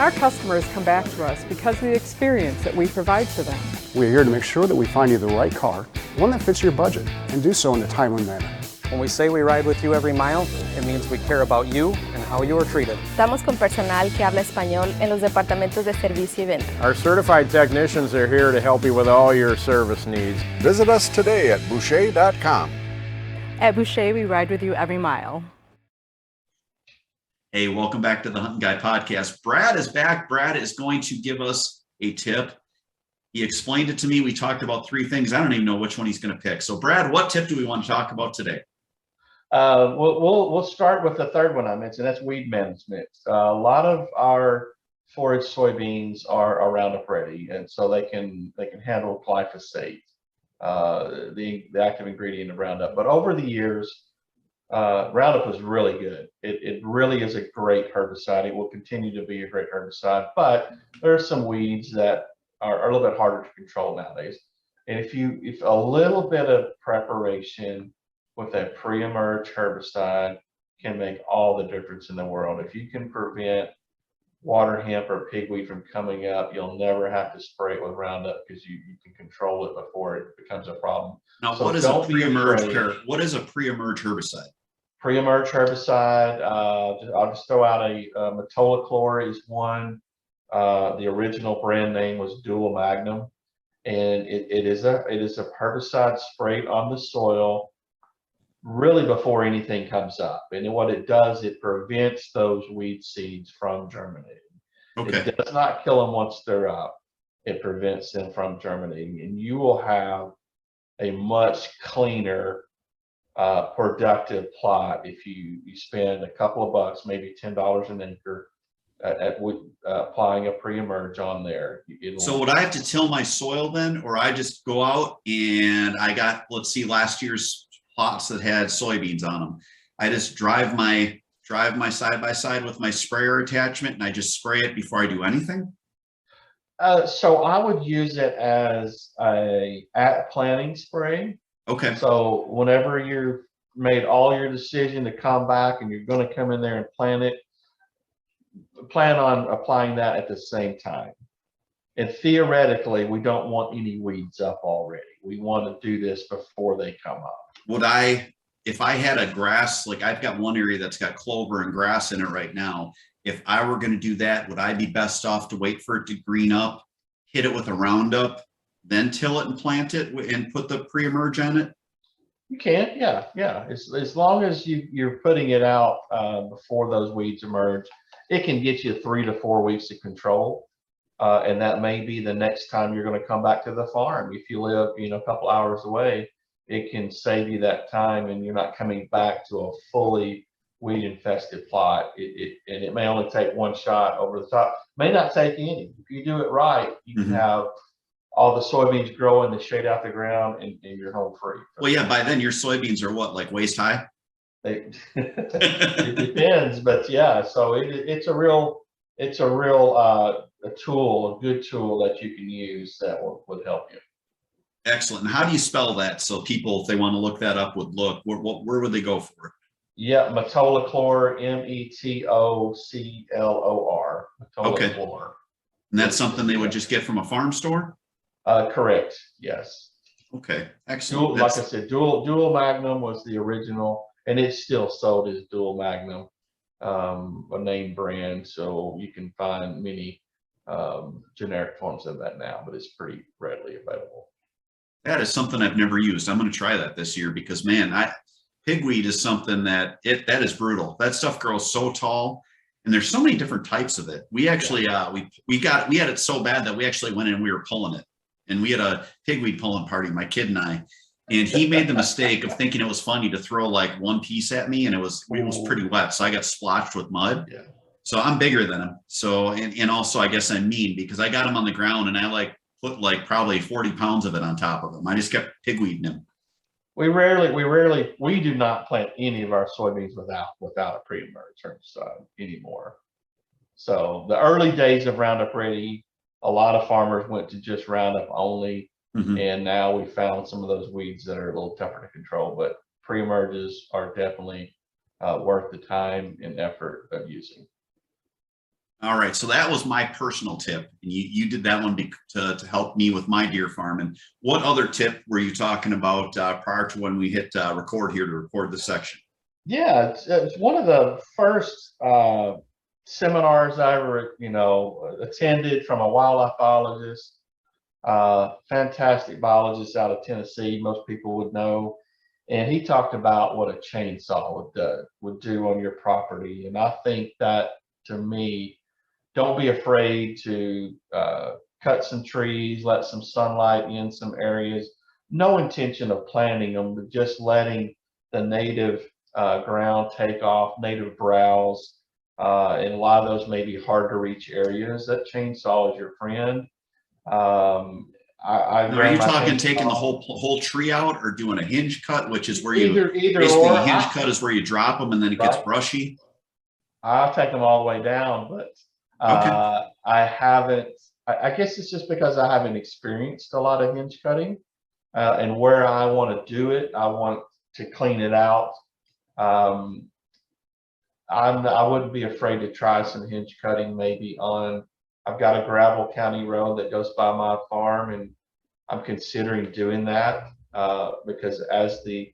Our customers come back to us because of the experience that we provide for them. We're here to make sure that we find you the right car, one that fits your budget, and do so in a timely manner. When we say we ride with you every mile, it means we care about you and how you are treated. Estamos con personal que habla español en los departamentos de servicio y venta. Our certified technicians are here to help you with all your service needs. Visit us today at Boucher.com. At Boucher, we ride with you every mile. Hey, welcome back to the Hunting Guy podcast. Brad is back. Brad is going to give us a tip. He explained it to me. We talked about 3 things. I don't even know which one he's going to pick. So Brad, what tip do we want to talk about today? We'll start with the third one I mentioned. That's weed management. A lot of our forage soybeans are Roundup ready, and so they can handle glyphosate, the active ingredient of Roundup. But over the years, Roundup was really good. It really is a great herbicide. It will continue to be a great herbicide, but there are some weeds that are a little bit harder to control nowadays. And if a little bit of preparation with a pre-emerge herbicide can make all the difference in the world. If you can prevent water hemp or pigweed from coming up, you'll never have to spray it with Roundup because you can control it before it becomes a problem. Now, So what is a don't be pre-emerge afraid. what is a pre-emerge herbicide? Pre-emerge herbicide, I'll just throw out a metolachlor is one. The original brand name was Dual Magnum, and it is a herbicide sprayed on the soil really before anything comes up. And what it does, it prevents those weed seeds from germinating. Okay. It does not kill them once they're up. It prevents them from germinating, and you will have a much cleaner, productive plot if you spend a couple of bucks, maybe $10 an acre, at applying a pre-emerge on there. So would I have to till my soil then, or I just go out and I got, let's see, last year's plots that had soybeans on them. I just drive my side by side with my sprayer attachment and I just spray it before I do anything? So I would use it as a at planting spray. Okay. So whenever you've made all your decision to come back and you're going to come in there and plant it, plan on applying that at the same time. And theoretically, we don't want any weeds up already. We want to do this before they come up. Would I, if I had a grass, like I've got one area that's got clover and grass in it right now, if I were going to do that, would I be best off to wait for it to green up, hit it with a Roundup, then till it and plant it and put the pre-emerge on it? You can, yeah. As long as you're putting it out before those weeds emerge, it can get you 3 to 4 weeks of control. And that may be the next time you're going to come back to the farm. If you live, a couple hours away, it can save you that time and you're not coming back to a fully weed infested plot, and it may only take one shot over the top, may not take any. If you do it right, you can have all the soybeans grow in the shade out the ground, and you're home free. Well, yeah, by then your soybeans are what, like waist high? It depends, but yeah, so it's a real a tool, a good tool that you can use that would help you. Excellent. And how do you spell that? So people, if they want to look that up, would look, where would they go for it? Yeah, metolachlor, metoclor. Okay. Metolachlor. And that's something they would just get from a farm store? Correct. Yes. Okay. Excellent. Like I said, Dual Magnum was the original, and it's still sold as Dual Magnum, a name brand. So you can find many generic forms of that now, but it's pretty readily available. That is something I've never used. I'm going to try that this year because, man, pigweed is something that is brutal. That stuff grows so tall, and there's so many different types of it. We actually we had it so bad that we actually went in and we were pulling it, and we had a pigweed pulling party, my kid and I, and he made the mistake of thinking it was funny to throw like one piece at me, and it was pretty wet, so I got splotched with mud. Yeah. So I'm bigger than him. So and also I guess I'm mean because I got him on the ground and I put probably 40 pounds of it on top of him. I just kept pigweeding him. We do not plant any of our soybeans without a pre-emerge herbicide anymore. So the early days of Roundup Ready, a lot of farmers went to just Roundup only. And now we found some of those weeds that are a little tougher to control, but pre-emerges are definitely worth the time and effort of using. All right, so that was my personal tip. And you did that one to help me with my deer farm. And what other tip were you talking about prior to when we hit record here to record this section? Yeah, it's one of the first seminars I ever attended from a wildlife biologist, fantastic biologist out of Tennessee. Most people would know. And he talked about what a chainsaw would do on your property. And I think that, to me, don't be afraid to cut some trees, let some sunlight in some areas. No intention of planting them, but just letting the native ground take off, native browse. And a lot of those may be hard to reach areas. That chainsaw is your friend. Are you talking taking the whole tree out, or doing a hinge cut, which is where either basically or. A hinge cut is where you drop them and then it gets brushy? I'll take them all the way down, but okay. I haven't. I guess it's just because I haven't experienced a lot of hinge cutting, and where I want to do it, I want to clean it out. I wouldn't be afraid to try some hinge cutting maybe on. I've got a gravel county road that goes by my farm, and I'm considering doing that because as the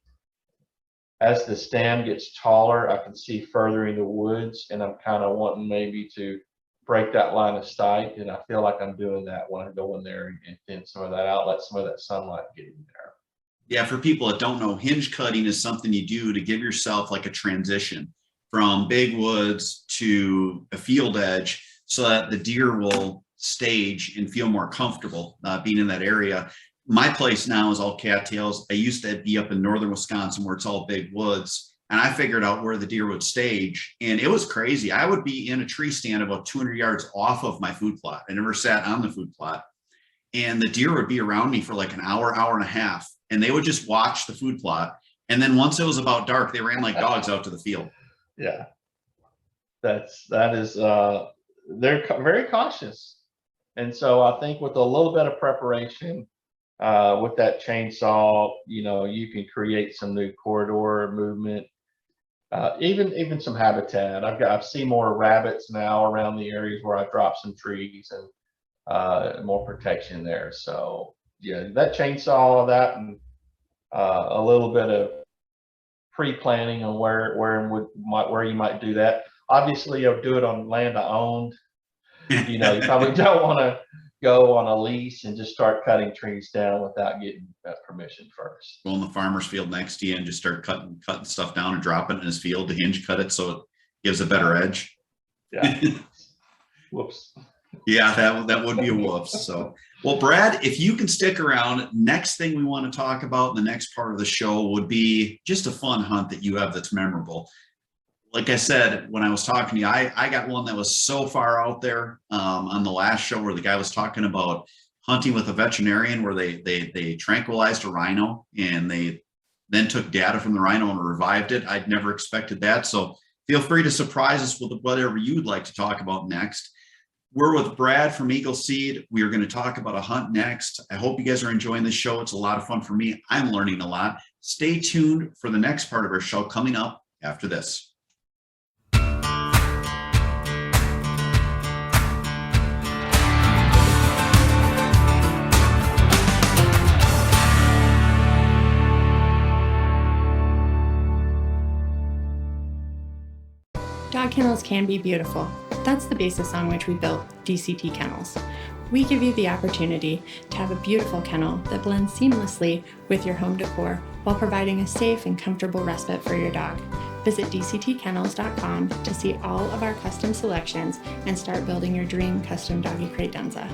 stand gets taller, I can see further in the woods, and I'm kind of wanting maybe to break that line of sight. And I feel like I'm doing that when I go in there and thin some of that out, let some of that sunlight get in there. Yeah, for people that don't know, hinge cutting is something you do to give yourself like a transition from big woods to a field edge, so that the deer will stage and feel more comfortable being in that area. My place now is all cattails. I used to be up in northern Wisconsin where it's all big woods, and I figured out where the deer would stage, and it was crazy. I would be in a tree stand about 200 yards off of my food plot. I never sat on the food plot, and the deer would be around me for like an hour, hour and a half, and they would just watch the food plot. And then once it was about dark, they ran like dogs out to the field. Yeah, that is. They're very cautious. And so I think with a little bit of preparation, with that chainsaw, you can create some new corridor movement, even some habitat. I've seen more rabbits now around the areas where I dropped some trees, and more protection there. So yeah, that chainsaw, that, and a little bit of pre-planning on where you might do that. Obviously, you'll do it on land I owned. You probably don't want to go on a lease and just start cutting trees down without getting permission first. Go in the farmer's field next to you and just start cutting stuff down and dropping it in his field to hinge cut it so it gives a better edge. Yeah. Whoops. Yeah, that would be a whoops. So, well, Brad, if you can stick around, next thing we want to talk about in the next part of the show would be just a fun hunt that you have that's memorable. like I said, when I was talking to you, I got one that was so far out there on the last show where the guy was talking about hunting with a veterinarian where they tranquilized a rhino and they then took data from the rhino and revived it. I'd never expected that. So feel free to surprise us with whatever you'd like to talk about next. We're with Brad from Eagle Seed. We are going to talk about a hunt next. I hope you guys are enjoying this show. It's a lot of fun for me. I'm learning a lot. Stay tuned for the next part of our show coming up after this. Dog kennels can be beautiful. That's the basis on which we built DCT Kennels. We give you the opportunity to have a beautiful kennel that blends seamlessly with your home decor while providing a safe and comfortable respite for your dog. Visit dctkennels.com to see all of our custom selections and start building your dream custom doggy credenza.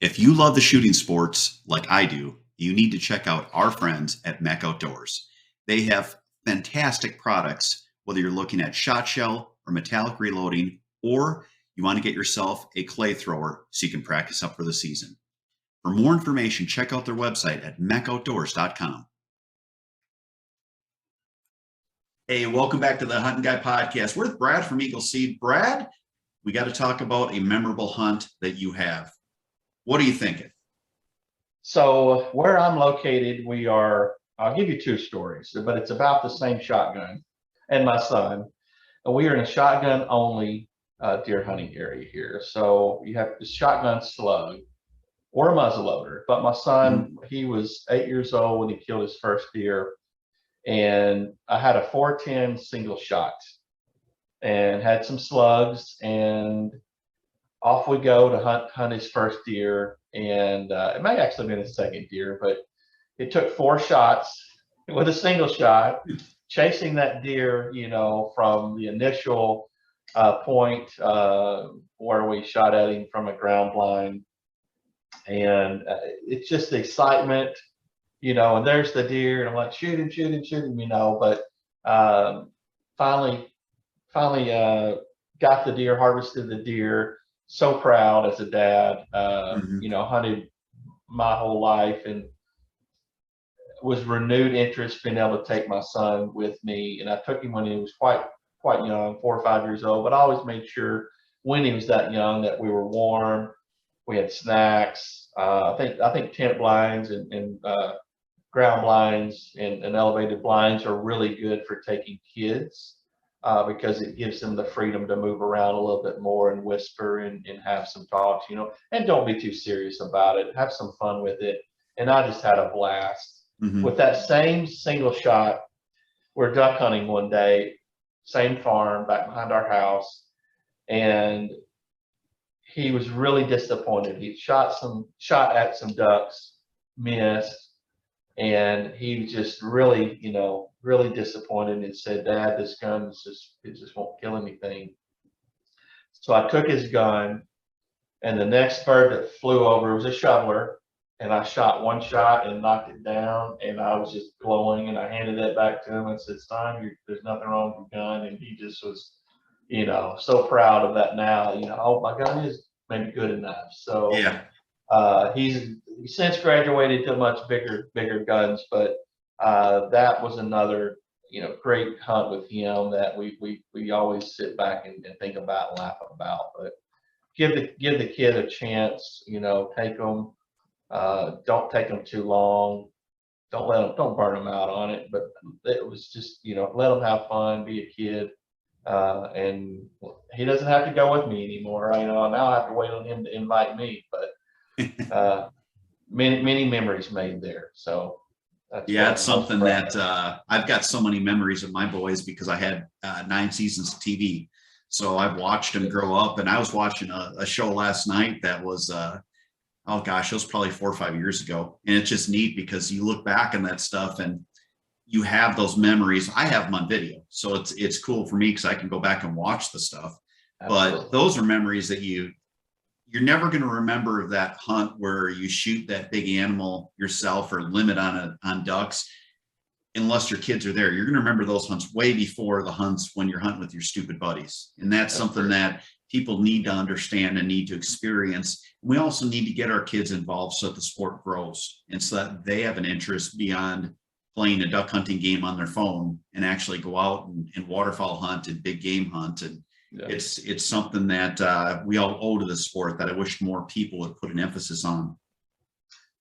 If you love the shooting sports like I do, you need to check out our friends at Mech Outdoors. They have fantastic products, whether you're looking at shot shell or metallic reloading, or you want to get yourself a clay thrower so you can practice up for the season. For more information, check out their website at mechoutdoors.com. Hey, welcome back to the Hunting Guy Podcast. We're with Brad from Eagle Seed. Brad, we got to talk about a memorable hunt that you have. What are you thinking? So where I'm located, I'll give you two stories, but it's about the same shotgun and my son. We are in a shotgun only deer hunting area here. So you have the shotgun slug or a muzzleloader. But my son, he was 8 years old when he killed his first deer. And I had a 410 single shot and had some slugs, and off we go to hunt his first deer. And it may actually have been his second deer, but it took 4 shots with a single shot, chasing that deer, from the initial point where we shot at him from a ground blind. And it's just the excitement, and there's the deer, and I'm like, shoot him, but finally got the deer, harvested the deer. So proud as a dad, hunted my whole life, and was renewed interest being able to take my son with me. And I took him when he was quite young, 4 or 5 years old, but I always made sure when he was that young that we were warm. We had snacks. I think tent blinds and ground blinds and elevated blinds are really good for taking kids. Because it gives them the freedom to move around a little bit more and whisper and have some talks, and don't be too serious about it. Have some fun with it. And I just had a blast. With that same single shot. We're duck hunting one day, same farm back behind our house, and he was really disappointed. He shot at some ducks, missed, and he was just really, really disappointed and said, "Dad, this gun it just won't kill anything." So I took his gun, and the next bird that flew over was a shoveler, and I shot one shot and knocked it down, and I was just glowing, and I handed it back to him and said, "Son, there's nothing wrong with your gun," and he just was, so proud of that now. Oh, my gun is maybe good enough. So yeah. He's since graduated to much bigger guns, but that was another great hunt with him that we always sit back and think about and laugh about. But give the kid a chance, take them, don't take them too long, don't burn them out on it, but it was just let them have fun, be a kid. And he doesn't have to go with me anymore. Now I have to wait on him to invite me, but many memories made there. So it's something that I've got so many memories of my boys because I had 9 seasons of TV. So I've watched them grow up, and I was watching a show last night that was, it was probably 4 or 5 years ago. And it's just neat because you look back on that stuff and you have those memories. I have them on video. So it's cool for me because I can go back and watch the stuff. Absolutely. But those are memories that you you're never going to remember that hunt where you shoot that big animal yourself or limit on ducks unless your kids are there. You're going to remember those hunts way before the hunts when you're hunting with your stupid buddies. And that's something that people need to understand and need to experience. We also need to get our kids involved so that the sport grows and so that they have an interest beyond playing a duck hunting game on their phone and actually go out and waterfowl hunt and big game hunt. And it's something that we all owe to the sport that I wish more people would put an emphasis on.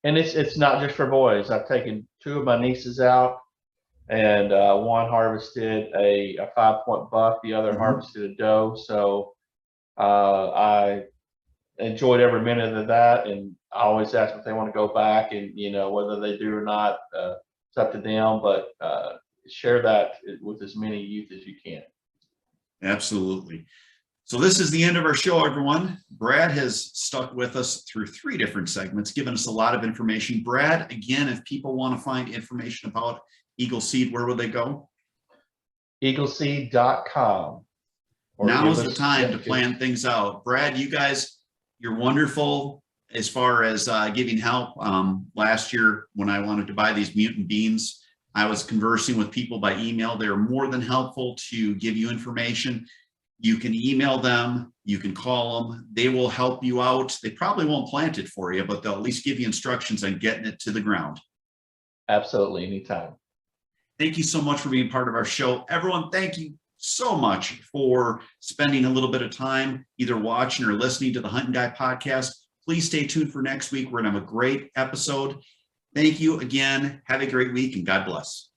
And it's not just for boys. I've taken 2 of my nieces out, and one harvested a 5-point buck, the other harvested a doe. So I enjoyed every minute of that, and I always ask if they want to go back, and whether they do or not, it's up to them. But share that with as many youth as you can. Absolutely. So this is the end of our show, everyone. Brad has stuck with us through 3 different segments, giving us a lot of information. Brad, again, if people want to find information about Eagle Seed, where would they go? eagleseed.com. Now is the time to plan things out. Brad, you guys, you're wonderful as far as giving help. Last year, when I wanted to buy these mutant beans, I was conversing with people by email. They are more than helpful to give you information. You can email them, you can call them, they will help you out. They probably won't plant it for you, but they'll at least give you instructions on getting it to the ground. Absolutely, anytime. Thank you so much for being part of our show. Everyone, thank you so much for spending a little bit of time either watching or listening to the Hunting Guy podcast. Please stay tuned for next week. We're going to have a great episode. Thank you again. Have a great week and God bless.